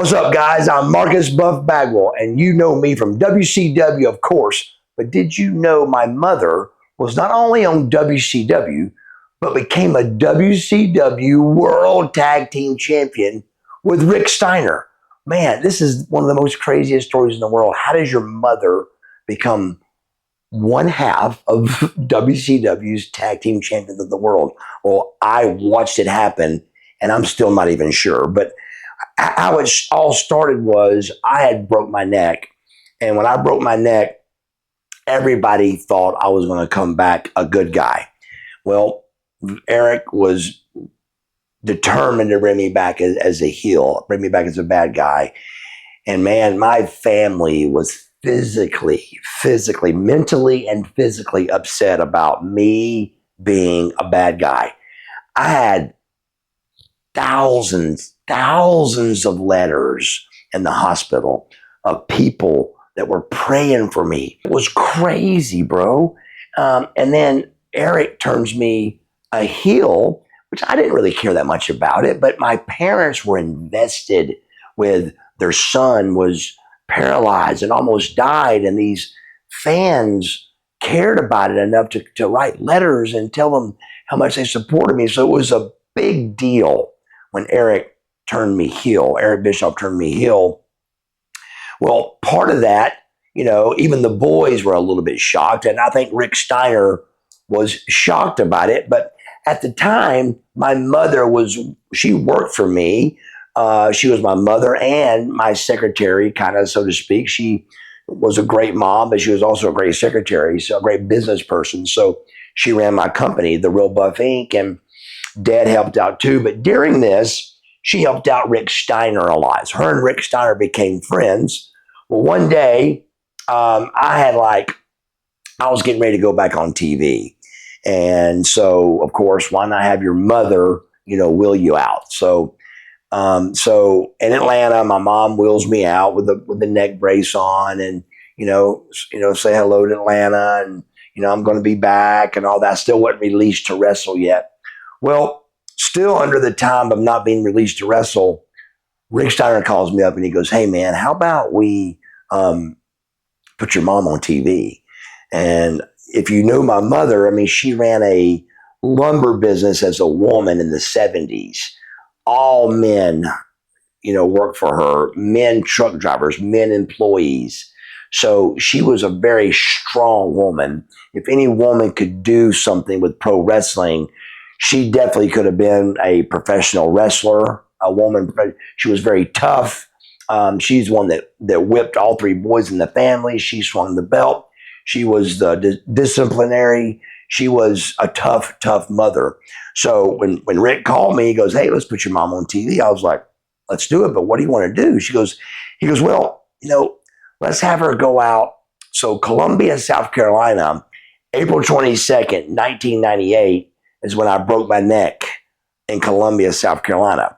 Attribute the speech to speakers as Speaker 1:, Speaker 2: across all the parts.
Speaker 1: What's up, guys? I'm Marcus Buff Bagwell, and you know me from WCW, of course. But did you know my mother was not only on WCW, but became a WCW World Tag Team Champion with Rick Steiner? Man, this is one of the most craziest stories in the world. How does your mother become one half of WCW's Tag Team Champions of the world? Well, I watched it happen, and I'm still not even sure. But how it all started was I had broke my neck, and when I broke my neck, everybody thought I was going to come back a good guy. Well, Eric was determined to bring me back as a heel, bring me back as a bad guy. And man, my family was physically, mentally, and physically upset about me being a bad guy. I had thousands of letters in the hospital of people that were praying for me. It was crazy, bro. And then Eric turns me a heel, which I didn't really care that much about it, but my parents were invested with their son was paralyzed and almost died, and these fans cared about it enough to write letters and tell them how much they supported me. So it was a big deal when Eric turned me heel. Eric Bischoff turned me heel. Well, part of that, even the boys were a little bit shocked, and I think Rick Steiner was shocked about it. But at the time, my mother she worked for me. She was my mother and my secretary, kind of, so to speak. She was a great mom, but she was also a great secretary, so a great business person. So she ran my company, The Real Buff Inc., and Dad helped out too. But during this, she helped out Rick Steiner a lot. So her and Rick Steiner became friends. Well, one day, I was getting ready to go back on TV. And so, of course, why not have your mother, wheel you out? So in Atlanta, my mom wheels me out with the neck brace on, and say hello to Atlanta, and I'm going to be back and all that. I still wasn't released to wrestle yet. Well, still under the time of not being released to wrestle, Rick Steiner calls me up and he goes, "Hey man, how about we put your mom on TV?" And if you know my mother, I mean, she ran a lumber business as a woman in the 70s. All men, worked for her, men truck drivers, men employees. So she was a very strong woman. If any woman could do something with pro wrestling, she definitely could have been a professional wrestler, a woman. She was very tough. She's one that whipped all three boys in the family. She swung the belt. She was the disciplinary. She was a tough mother. So when Rick called me, he goes, "Hey, let's put your mom on TV." I was like, "Let's do it, but what do you want to do?" He goes, "Well, let's have her go out." So Columbia, South Carolina, April 22nd, 1998, is when I broke my neck in Columbia, South Carolina.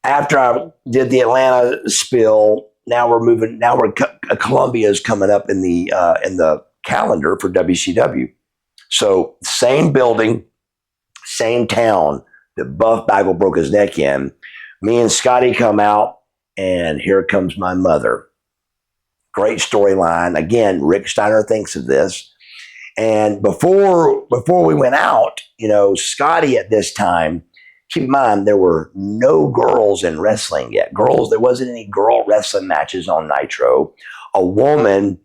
Speaker 1: After I did the Atlanta spill, now Columbia is coming up in the calendar for WCW. So same building, same town that Buff Bagwell broke his neck in. Me and Scotty come out, and here comes my mother. Great storyline. Again, Rick Steiner thinks of this. And before we went out, Scotty at this time, keep in mind, there were no girls in wrestling yet. There wasn't any girl wrestling matches on Nitro. A woman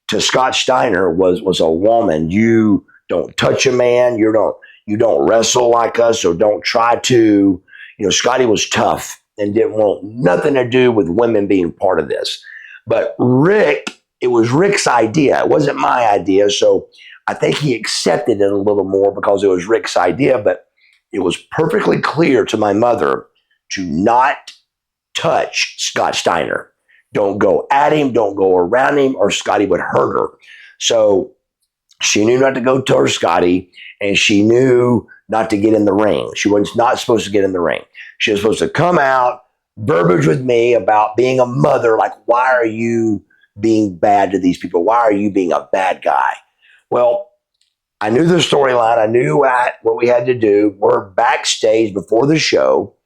Speaker 1: to Scott Steiner was a woman. You don't touch a man. You don't wrestle like us, so don't try to. Scotty was tough and didn't want nothing to do with women being part of this. But it was Rick's idea. It wasn't my idea. So I think he accepted it a little more because it was Rick's idea. But it was perfectly clear to my mother to not touch Scott Steiner. Don't go at him. Don't go around him, or Scotty would hurt her. So she knew not to go toward Scotty, and she knew not to get in the ring. She was not supposed to get in the ring. She was supposed to come out, verbiage with me about being a mother, like, why are you being bad to these people? Why are you being a bad guy? Well, I knew the storyline. I knew what we had to do. We're backstage before the show,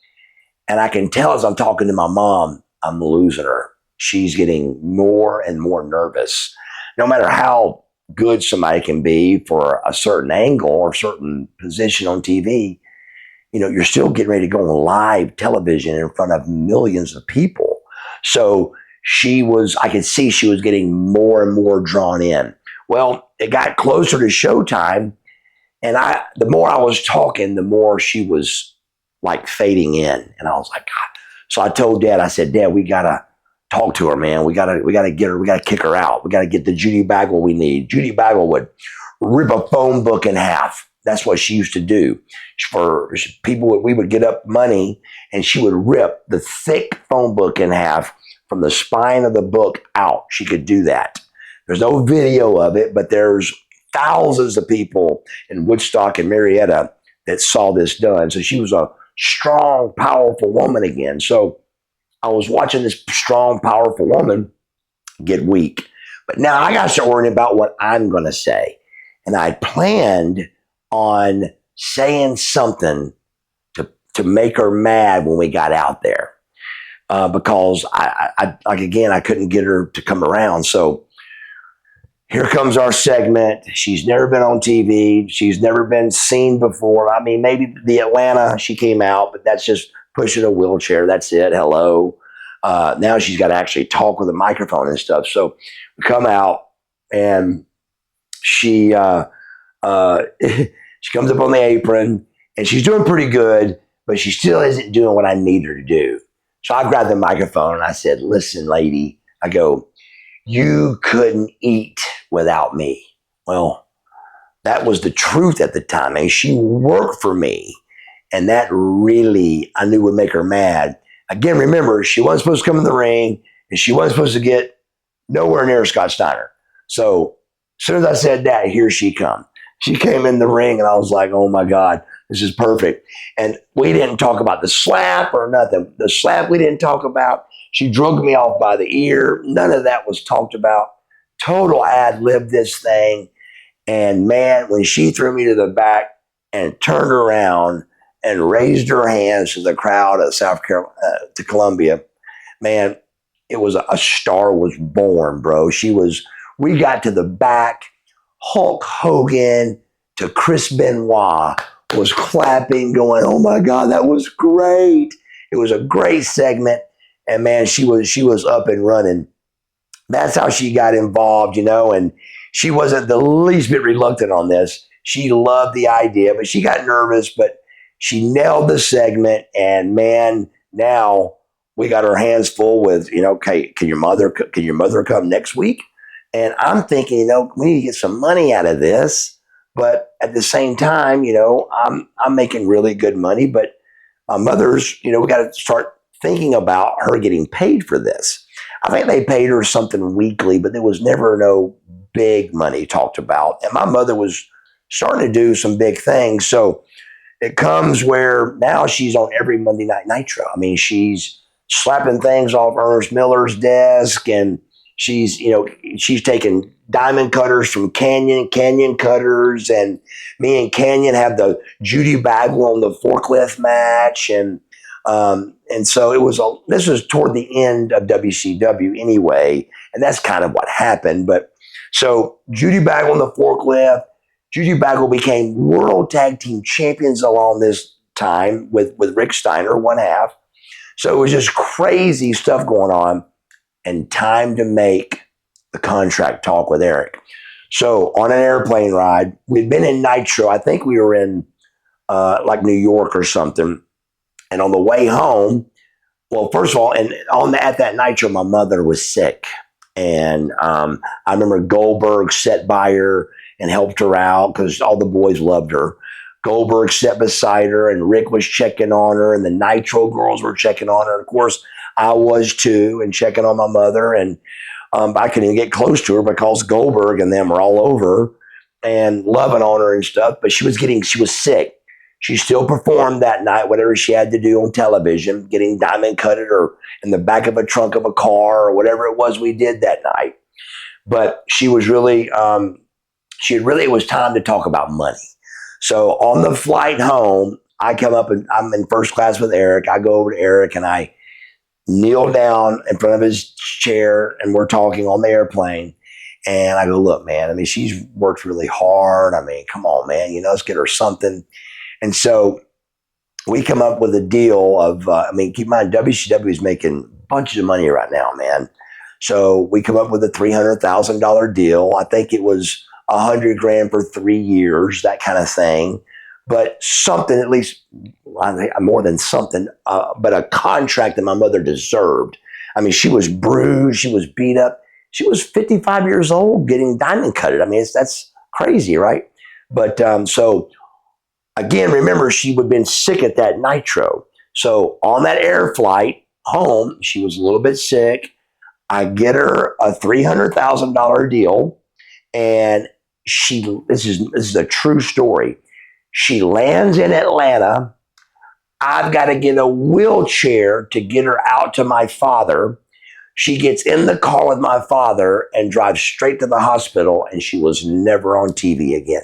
Speaker 1: And I can tell as I'm talking to my mom, I'm losing her. She's getting more and more nervous. No matter how good somebody can be for a certain angle or certain position on TV, you're still getting ready to go on live television in front of millions of people. So I could see she was getting more and more drawn in. Well, it got closer to showtime, and the more I was talking, the more she was like fading in. And I was like, God. So I told Dad, I said, Dad, we gotta talk to her, man. We gotta get her, we gotta kick her out. We gotta get the Judy Bagwell we need. Judy Bagwell would rip a phone book in half. That's what she used to do. For people, we would get up money and she would rip the thick phone book in half from the spine of the book out. She could do that. There's no video of it, but there's thousands of people in Woodstock and Marietta that saw this done. So she was a strong, powerful woman again. So I was watching this strong, powerful woman get weak. But now I got to start worrying about what I'm going to say. And I planned on saying something to make her mad when we got out there. Because I couldn't get her to come around. So here comes our segment. She's never been on TV. She's never been seen before. I mean, maybe the Atlanta, she came out, but that's just pushing a wheelchair. That's it. Hello. Now she's got to actually talk with a microphone and stuff. So we come out and she she comes up on the apron and she's doing pretty good, but she still isn't doing what I need her to do. So I grabbed the microphone and I said, listen, lady, I go, you couldn't eat without me. Well, that was the truth at the time. And she worked for me. And that really, I knew would make her mad. Again, remember, she wasn't supposed to come in the ring and she wasn't supposed to get nowhere near Scott Steiner. So as soon as I said that, here she come. She came in the ring and I was like, oh my God, this is perfect. And we didn't talk about the slap or nothing. The slap we didn't talk about. She drug me off by the ear. None of that was talked about. Total ad-lib this thing. And man, when she threw me to the back and turned around and raised her hands to the crowd of South Carolina, to Columbia, man, it was a star was born, bro. We got to the back. Hulk Hogan to Chris Benoit was clapping, going, oh my God, that was great. It was a great segment. And man, she was up and running. That's how she got involved, and she wasn't the least bit reluctant on this. She loved the idea, but she got nervous, but she nailed the segment. And man, now we got our hands full with, okay, can your mother come next week? And I'm thinking, we need to get some money out of this. But at the same time, I'm making really good money, but my mother's, we got to start thinking about her getting paid for this. I think they paid her something weekly, but there was never no big money talked about. And my mother was starting to do some big things. So it comes where now she's on every Monday Night Nitro. I mean, she's slapping things off Ernest Miller's desk, and she's taking diamond cutters from Canyon cutters, and me and Canyon have the Judy Bagwell on the forklift match, and so this was toward the end of WCW anyway, and that's kind of what happened. But so Judy Bagwell on the forklift, Judy Bagwell became World Tag Team Champions along this time with Rick Steiner, one half. So it was just crazy stuff going on, and time to make the contract talk with Eric. So on an airplane ride, we'd been in Nitro. I think we were in like New York or something. And on the way home, well, first of all, at that Nitro, my mother was sick. And I remember Goldberg sat by her and helped her out because all the boys loved her. Goldberg sat beside her, and Rick was checking on her, and the Nitro girls were checking on her. And of course, I was too, and checking on my mother. And I couldn't even get close to her because Goldberg and them were all over and loving on her and stuff. But she was sick. She still performed that night, whatever she had to do on television, getting diamond cutted or in the back of a trunk of a car or whatever it was we did that night. But she was really, it was time to talk about money. So on the flight home, I come up and I'm in first class with Eric. I go over to Eric and I kneel down in front of his chair and we're talking on the airplane. And I go, look, man, I mean, she's worked really hard. I mean, come on, man, you know, let's get her something. And so we come up with a deal of, I mean, keep in mind, WCW is making bunches of money right now, man. So we come up with a $300,000 deal. I think it was $100,000 for 3 years, that kind of thing. But something, at least more than something, but a contract that my mother deserved. I mean, she was bruised, she was beat up. She was 55 years old getting diamond cutted. I mean, that's crazy, right? But so again, remember, she would have been sick at that nitro. So on that air flight home, she was a little bit sick. I get her a $300,000 deal, and this is a true story. She lands in Atlanta. I've got to get a wheelchair to get her out to my father. She gets in the car with my father and drives straight to the hospital, and she was never on TV again.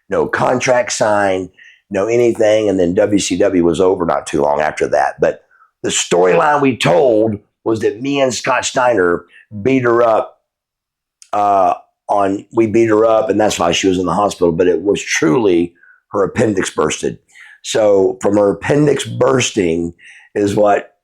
Speaker 1: No contract signed, no anything, and then WCW was over not too long after that. But the storyline we told was that me and Scott Steiner beat her up we beat her up, and that's why she was in the hospital, but it was truly her appendix bursted. So from her appendix bursting is what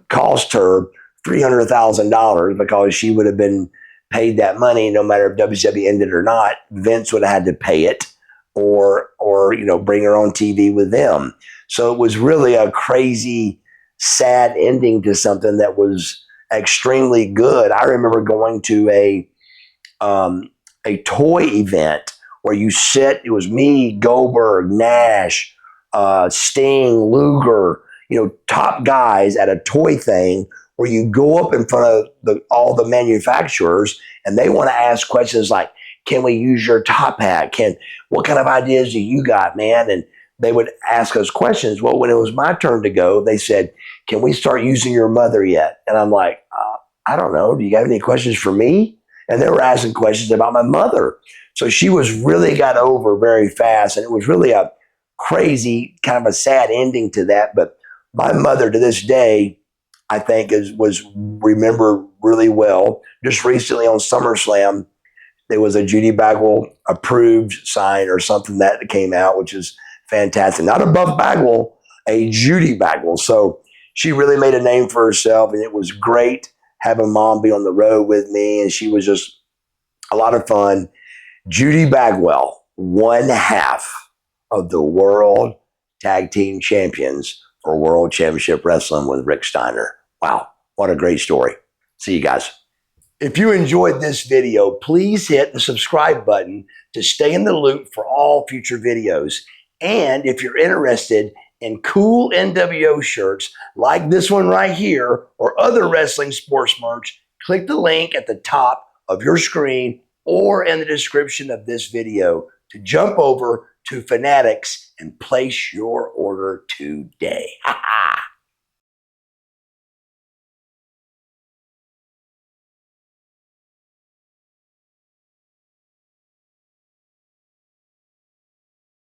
Speaker 1: cost her $300,000, because she would have been paid that money no matter if WCW ended or not. Vince would have had to pay it or you know, bring her on TV with them. So it was really a crazy, sad ending to something that was extremely good. I remember going to a toy event where you sit. It was me, Goldberg, Nash, Sting, Luger, you know, top guys at a toy thing where you go up in front of all the manufacturers and they want to ask questions like, can we use your top hat? What kind of ideas do you got, man? And they would ask us questions. Well, when it was my turn to go, they said, can we start using your mother yet? And I'm like, I don't know. Do you have any questions for me? And they were asking questions about my mother. So she was really got over very fast. And it was really a crazy, kind of a sad ending to that. But my mother to this day, I think was remembered really well. Just recently on SummerSlam, there was a Judy Bagwell approved sign or something that came out, which is fantastic. Not above Bagwell, a Judy Bagwell. So she really made a name for herself, and it was great having Mom be on the road with me, and she was just a lot of fun. Judy Bagwell, one half of the World Tag Team Champions for World Championship Wrestling with Rick Steiner. Wow, what a great story. See you guys. If you enjoyed this video, please hit the subscribe button to stay in the loop for all future videos. And if you're interested in cool NWO shirts like this one right here or other wrestling sports merch, click the link at the top of your screen or in the description of this video to jump over to Fanatics and place your order today.